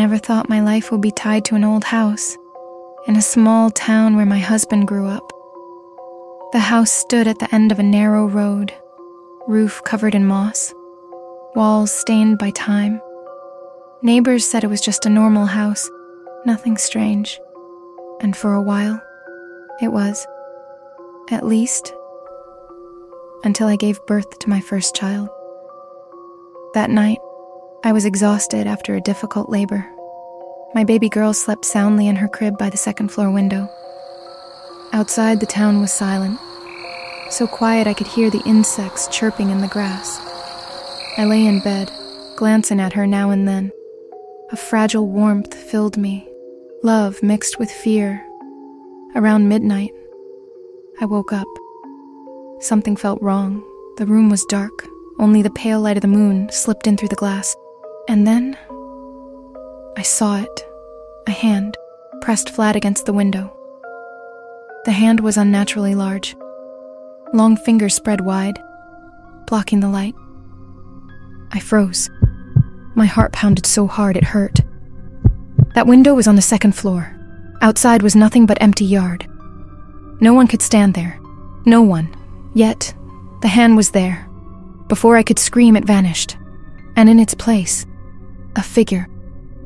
never thought my life would be tied to an old house in a small town where my husband grew up. The house stood at the end of a narrow road, roof covered in moss, walls stained by time. Neighbors said it was just a normal house, nothing strange. And for a while, it was. At least, until I gave birth to my first child. That night, I was exhausted after a difficult labor. My baby girl slept soundly in her crib by the second-floor window. Outside, the town was silent, so quiet I could hear the insects chirping in the grass. I lay in bed, glancing at her now and then. A fragile warmth filled me, love mixed with fear. Around midnight, I woke up. Something felt wrong. The room was dark. Only the pale light of the moon slipped in through the glass. And then, I saw it. A hand, pressed flat against the window. The hand was unnaturally large. Long fingers spread wide, blocking the light. I froze. My heart pounded so hard it hurt. That window was on the second floor. Outside was nothing but empty yard. No one could stand there. No one. Yet, the hand was there. Before I could scream, it vanished. And in its place, a figure,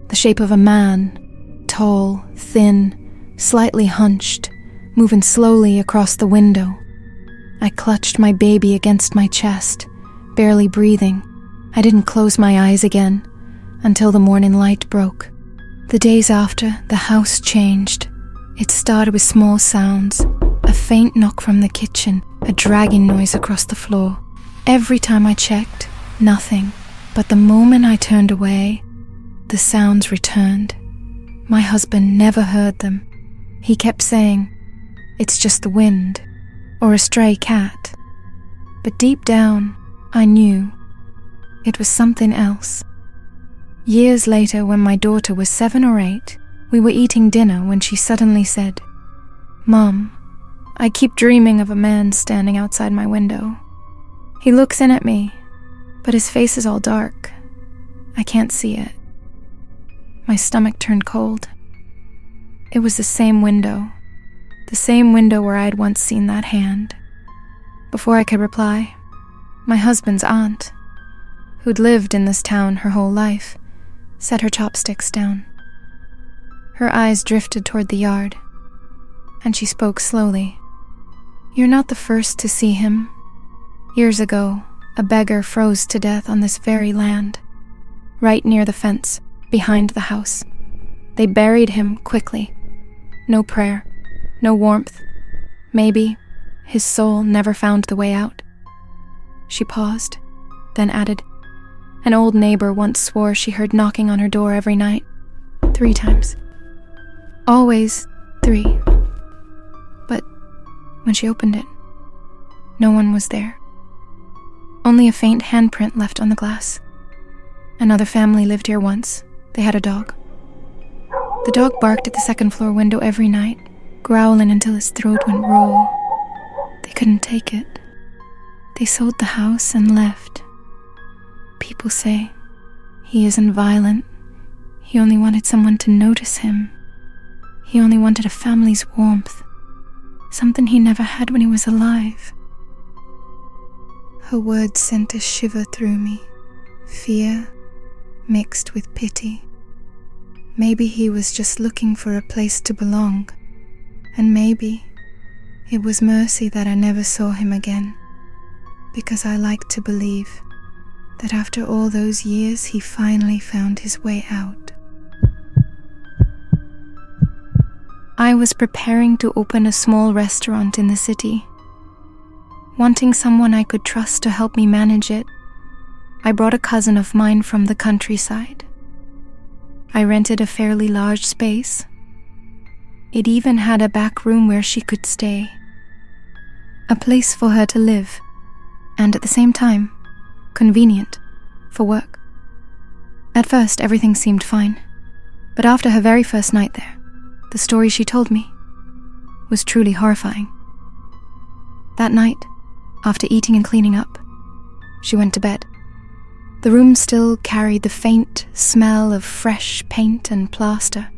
the shape of a man, tall, thin, slightly hunched, moving slowly across the window. I clutched my baby against my chest, barely breathing. I didn't close my eyes again until the morning light broke. The days after, the house changed. It started with small sounds, a faint knock from the kitchen, a dragging noise across the floor. Every time I checked, nothing. But the moment I turned away, the sounds returned. My husband never heard them. He kept saying, "It's just the wind," or a stray cat. But deep down, I knew it was something else. Years later, when my daughter was 7 or 8, we were eating dinner when she suddenly said, "Mom, I keep dreaming of a man standing outside my window. He looks in at me, but his face is all dark. I can't see it." My stomach turned cold. It was the same window where I had once seen that hand. Before I could reply, my husband's aunt, who'd lived in this town her whole life, set her chopsticks down. Her eyes drifted toward the yard, and she spoke slowly. "You're not the first to see him. Years ago, a beggar froze to death on this very land, right near the fence, behind the house. They buried him quickly. No prayer, no warmth. Maybe his soul never found the way out." She paused, then added, "An old neighbor once swore she heard knocking on her door every night, 3 times. Always 3. But when she opened it, no one was there. Only a faint handprint left on the glass. Another family lived here once. They had a dog. The dog barked at the second-floor window every night, growling until his throat went raw. They couldn't take it. They sold the house and left. People say he isn't violent. He only wanted someone to notice him. He only wanted a family's warmth, something he never had when he was alive." Her words sent a shiver through me, fear mixed with pity. Maybe he was just looking for a place to belong, and maybe it was mercy that I never saw him again, because I like to believe that after all those years he finally found his way out. I was preparing to open a small restaurant in the city. Wanting someone I could trust to help me manage it, I brought a cousin of mine from the countryside. I rented a fairly large space. It even had a back room where she could stay. A place for her to live, and at the same time, convenient for work. At first, everything seemed fine, but after her very first night there, the story she told me was truly horrifying. That night, after eating and cleaning up, she went to bed. The room still carried the faint smell of fresh paint and plaster.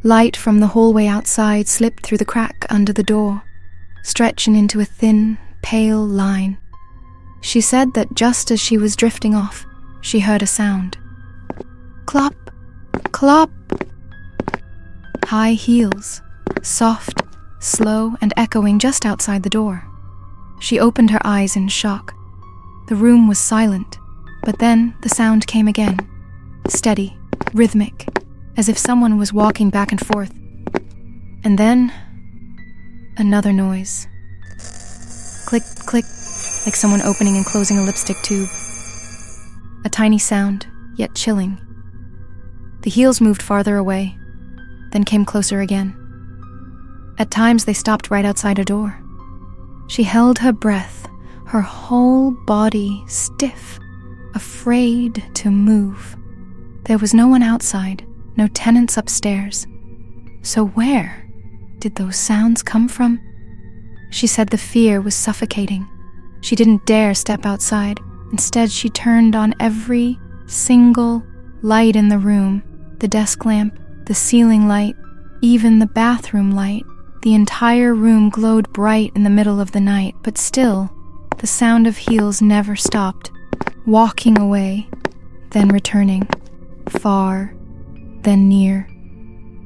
Light from the hallway outside slipped through the crack under the door, stretching into a thin, pale line. She said that just as she was drifting off, she heard a sound. Clop, clop. High heels, soft, slow, and echoing just outside the door. She opened her eyes in shock. The room was silent, but then the sound came again, steady, rhythmic, as if someone was walking back and forth. And then, another noise. Click, click, like someone opening and closing a lipstick tube. A tiny sound, yet chilling. The heels moved farther away, then came closer again. At times they stopped right outside her door. She held her breath, her whole body stiff, afraid to move. There was no one outside, no tenants upstairs. So where did those sounds come from? She said the fear was suffocating. She didn't dare step outside. Instead, she turned on every single light in the room, the desk lamp, the ceiling light, even the bathroom light. The entire room glowed bright in the middle of the night, but still, the sound of heels never stopped, walking away, then returning, far, then near.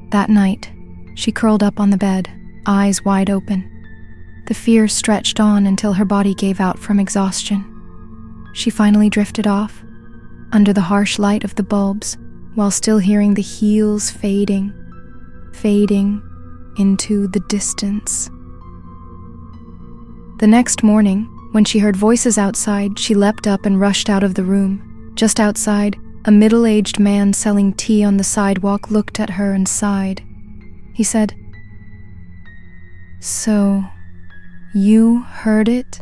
That night, she curled up on the bed, eyes wide open. The fear stretched on until her body gave out from exhaustion. She finally drifted off, under the harsh light of the bulbs, while still hearing the heels fading into the distance. The next morning, when she heard voices outside, she leapt up and rushed out of the room. Just outside, a middle-aged man selling tea on the sidewalk looked at her and sighed. He said, "So, you heard it,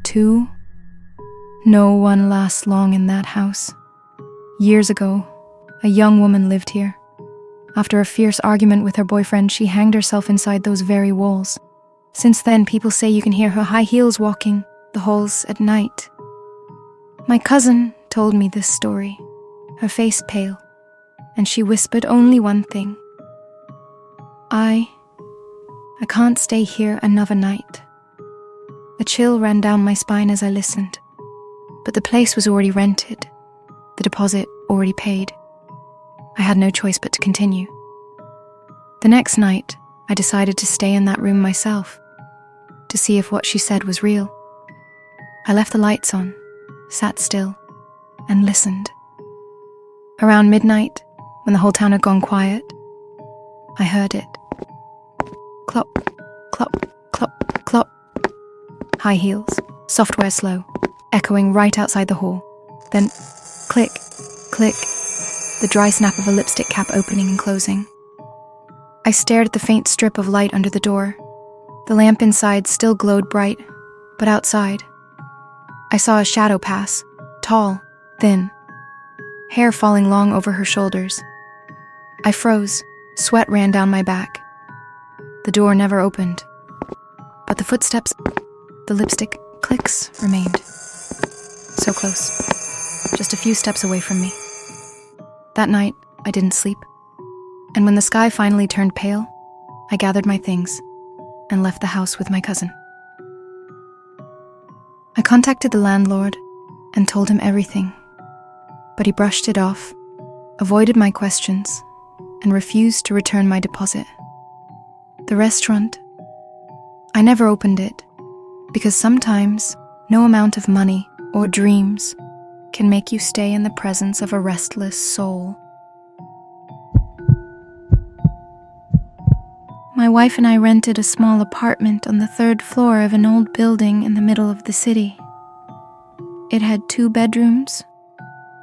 too?" No one lasts long in that house. Years ago, a young woman lived here. After a fierce argument with her boyfriend, she hanged herself inside those very walls. Since then, people say you can hear her high heels walking the halls at night. My cousin told me this story, her face pale, and she whispered only one thing. I can't stay here another night." A chill ran down my spine as I listened, but the place was already rented, the deposit already paid. I had no choice but to continue. The next night, I decided to stay in that room myself, to see if what she said was real. I left the lights on, sat still, and listened. Around midnight, when the whole town had gone quiet, I heard it. Clop, clop, clop, clop. High heels, software slow, echoing right outside the hall. Then click, click, the dry snap of a lipstick cap opening and closing. I stared at the faint strip of light under the door. The lamp inside still glowed bright, but outside, I saw a shadow pass, tall, thin, hair falling long over her shoulders. I froze, sweat ran down my back. The door never opened, but the footsteps, the lipstick clicks remained. So close, just a few steps away from me. That night, I didn't sleep, and when the sky finally turned pale, I gathered my things and left the house with my cousin. I contacted the landlord and told him everything, but he brushed it off, avoided my questions, and refused to return my deposit. The restaurant, I never opened it, because sometimes no amount of money or dreams can make you stay in the presence of a restless soul. My wife and I rented a small apartment on the 3rd floor of an old building in the middle of the city. It had 2 bedrooms,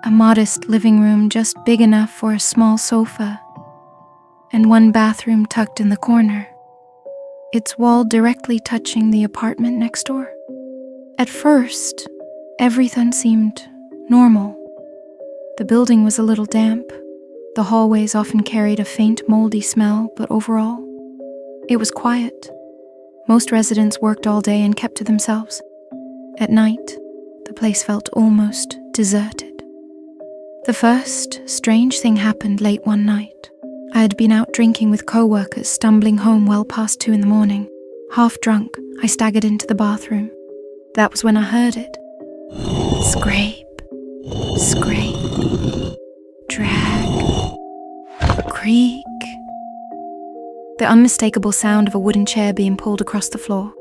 a modest living room just big enough for a small sofa, and 1 bathroom tucked in the corner, its wall directly touching the apartment next door. At first, everything seemed normal. The building was a little damp. The hallways often carried a faint moldy smell, but overall, it was quiet. Most residents worked all day and kept to themselves. At night, the place felt almost deserted. The first strange thing happened late one night. I had been out drinking with co-workers, stumbling home well past 2 a.m. Half drunk, I staggered into the bathroom. That was when I heard it. Scrape, scrape, drag, creak. The unmistakable sound of a wooden chair being pulled across the floor.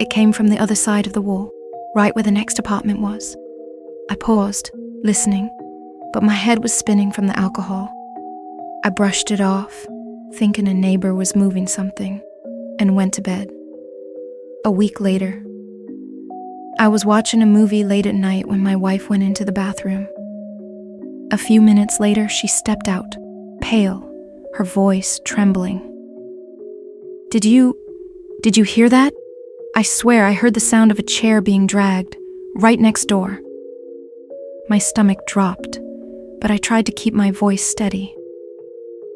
It came from the other side of the wall, right where the next apartment was. I paused, listening, but my head was spinning from the alcohol. I brushed it off, thinking a neighbor was moving something, and went to bed. A week later, I was watching a movie late at night when my wife went into the bathroom. A few minutes later, she stepped out, pale, her voice trembling. Did you hear that? I swear I heard the sound of a chair being dragged, right next door. My stomach dropped, but I tried to keep my voice steady.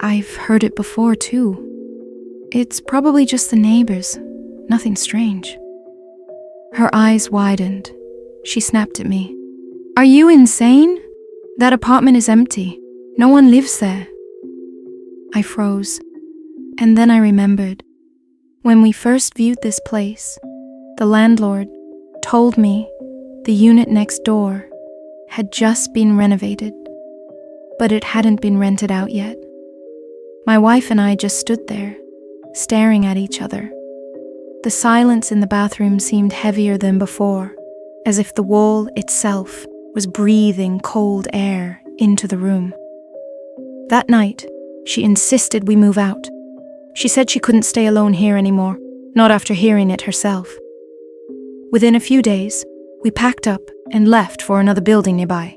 I've heard it before, too. It's probably just the neighbors, nothing strange. Her eyes widened. She snapped at me. Are you insane? That apartment is empty. No one lives there. I froze, and then I remembered. When we first viewed this place, the landlord told me the unit next door had just been renovated, but it hadn't been rented out yet. My wife and I just stood there, staring at each other. The silence in the bathroom seemed heavier than before, as if the wall itself was breathing cold air into the room. That night, she insisted we move out. She said she couldn't stay alone here anymore, not after hearing it herself. Within a few days, we packed up and left for another building nearby.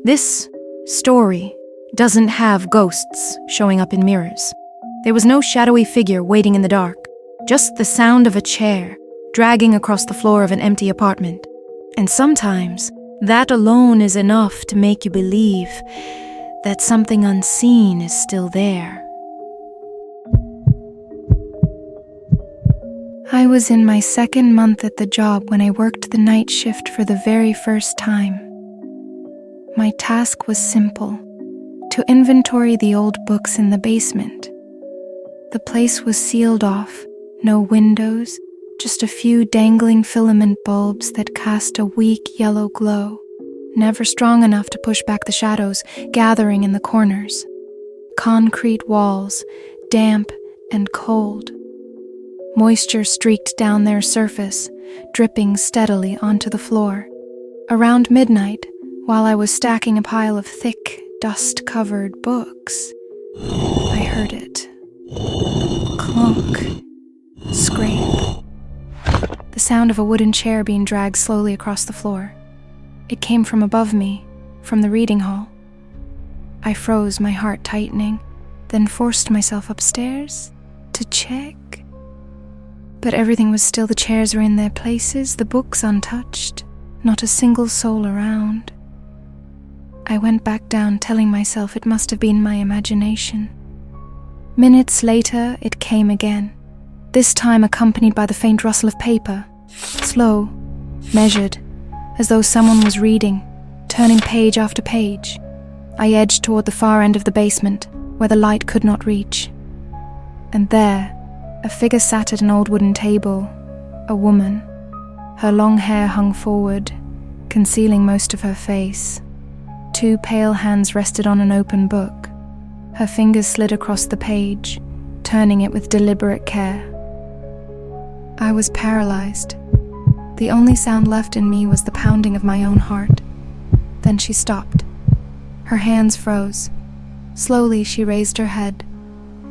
This story doesn't have ghosts showing up in mirrors. There was no shadowy figure waiting in the dark, just the sound of a chair dragging across the floor of an empty apartment. And sometimes, that alone is enough to make you believe that something unseen is still there. I was in my second month at the job when I worked the night shift for the very first time. My task was simple: to inventory the old books in the basement. The place was sealed off, no windows, just a few dangling filament bulbs that cast a weak yellow glow, never strong enough to push back the shadows gathering in the corners. Concrete walls, damp and cold. Moisture streaked down their surface, dripping steadily onto the floor. Around midnight, while I was stacking a pile of thick, dust-covered books, I heard it. Clunk. Scrape. The sound of a wooden chair being dragged slowly across the floor. It came from above me, from the reading hall. I froze, my heart tightening, then forced myself upstairs to check. But everything was still. The chairs were in their places, the books untouched, not a single soul around. I went back down, telling myself it must have been my imagination. Minutes later, it came again, this time accompanied by the faint rustle of paper, slow, measured, as though someone was reading, turning page after page. I edged toward the far end of the basement, where the light could not reach. And there, a figure sat at an old wooden table, a woman. Her long hair hung forward, concealing most of her face. 2 pale hands rested on an open book. Her fingers slid across the page, turning it with deliberate care. I was paralyzed. The only sound left in me was the pounding of my own heart. Then she stopped. Her hands froze. Slowly she raised her head,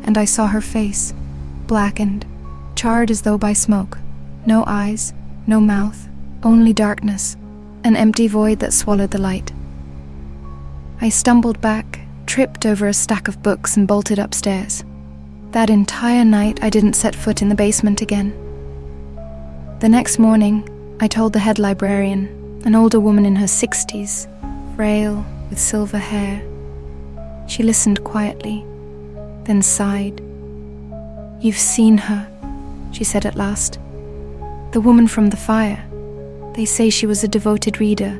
and I saw her face, blackened, charred as though by smoke. No eyes, no mouth, only darkness, an empty void that swallowed the light. I stumbled back, tripped over a stack of books and bolted upstairs. That entire night I didn't set foot in the basement again. The next morning, I told the head librarian, an older woman in her 60s, frail, with silver hair. She listened quietly, then sighed. "You've seen her," she said at last. "The woman from the fire. They say she was a devoted reader.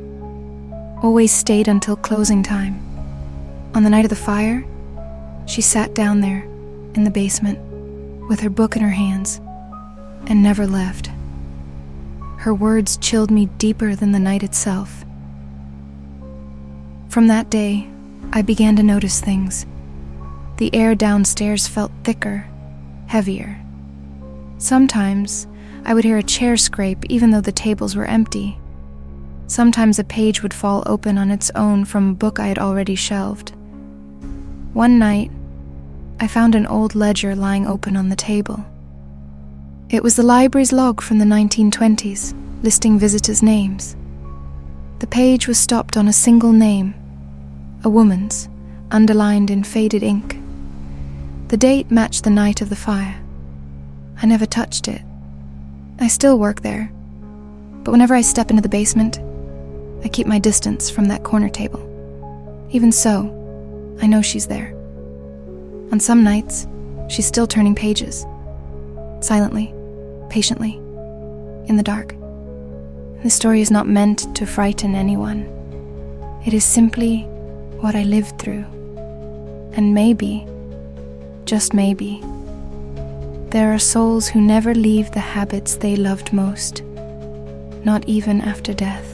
always stayed until closing time. On the night of the fire, she sat down there in the basement with her book in her hands and never left. Her words chilled me deeper than the night itself. From that day, I began to notice things. The air downstairs felt thicker, heavier. Sometimes I would hear a chair scrape even though the tables were empty. Sometimes a page would fall open on its own from a book I had already shelved. One night, I found an old ledger lying open on the table. It was the library's log from the 1920s, listing visitors' names. The page was stopped on a single name, a woman's, underlined in faded ink. The date matched the night of the fire. I never touched it. I still work there, but whenever I step into the basement, I keep my distance from that corner table. Even so, I know she's there. On some nights, she's still turning pages, silently, patiently, in the dark. This story is not meant to frighten anyone. It is simply what I lived through. And maybe, just maybe, there are souls who never leave the habits they loved most, not even after death.